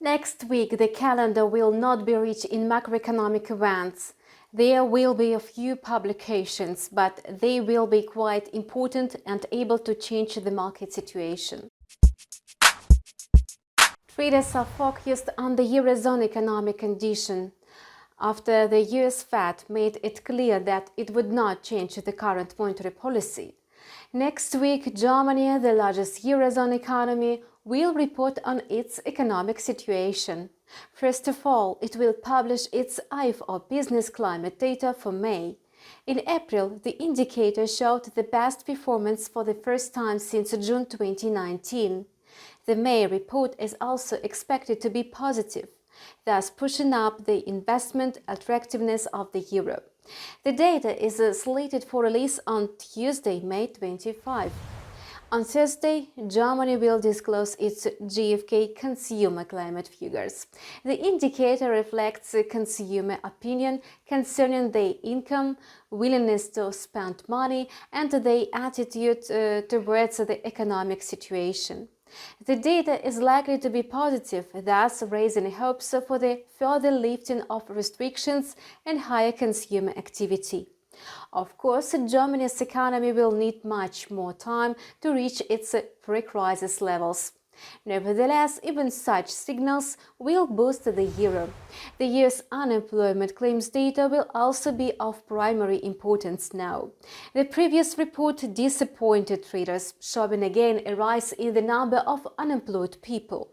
Next week, the calendar will not be rich in macroeconomic events. There will be a few publications, but they will be quite important and able to change the market situation. Traders are focused on the Eurozone economic condition after the US Fed made it clear that it would not change the current monetary policy. Next week, Germany, the largest Eurozone economy, will report on its economic situation. First of all, it will publish its Ifo Business Climate data for May. In April, the indicator showed the best performance for the first time since June 2019. The May report is also expected to be positive, thus pushing up the investment attractiveness of the euro. The data is slated for release on Tuesday, May 25. On Thursday, Germany will disclose its GfK consumer climate figures. The indicator reflects consumer opinion concerning their income, willingness to spend money, and their attitude towards the economic situation. The data is likely to be positive, thus raising hopes for the further lifting of restrictions and higher consumer activity. Of course, Germany's economy will need much more time to reach its pre-crisis levels. Nevertheless, even such signals will boost the euro. The US unemployment claims data will also be of primary importance now. The previous report disappointed traders, showing again a rise in the number of unemployed people.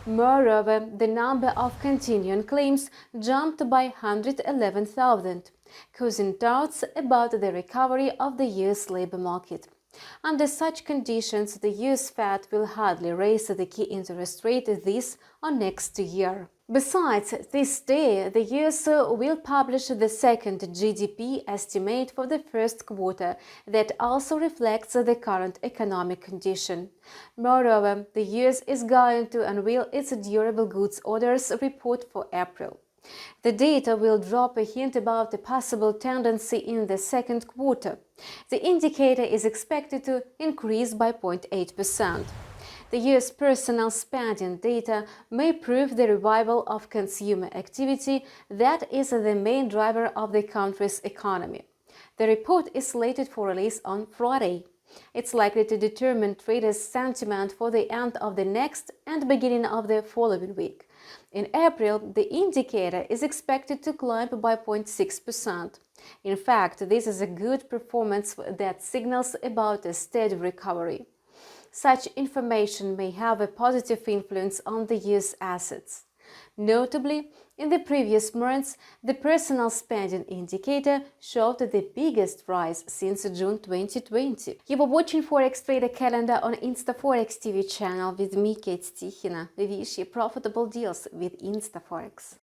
Moreover, the number of continuing claims jumped by 111,000, causing doubts about the recovery of the US labor market. Under such conditions, the US Fed will hardly raise the key interest rate this or next year. Besides, this day, the US will publish the second GDP estimate for the first quarter that also reflects the current economic condition. Moreover, the US is going to unveil its durable goods orders report for April. The data will drop a hint about a possible tendency in the second quarter. The indicator is expected to increase by 0.8%. The US personal spending data may prove the revival of consumer activity that is the main driver of the country's economy. The report is slated for release on Friday. It's likely to determine traders' sentiment for the end of the next and beginning of the following week. In April, the indicator is expected to climb by 0.6%. In fact, this is a good performance that signals about a steady recovery. Such information may have a positive influence on the US assets. Notably, in the previous months, the personal spending indicator showed the biggest rise since June 2020. You were watching Forex Trader Calendar on InstaForex TV channel with me, Kate Tikhina. We wish you profitable deals with InstaForex.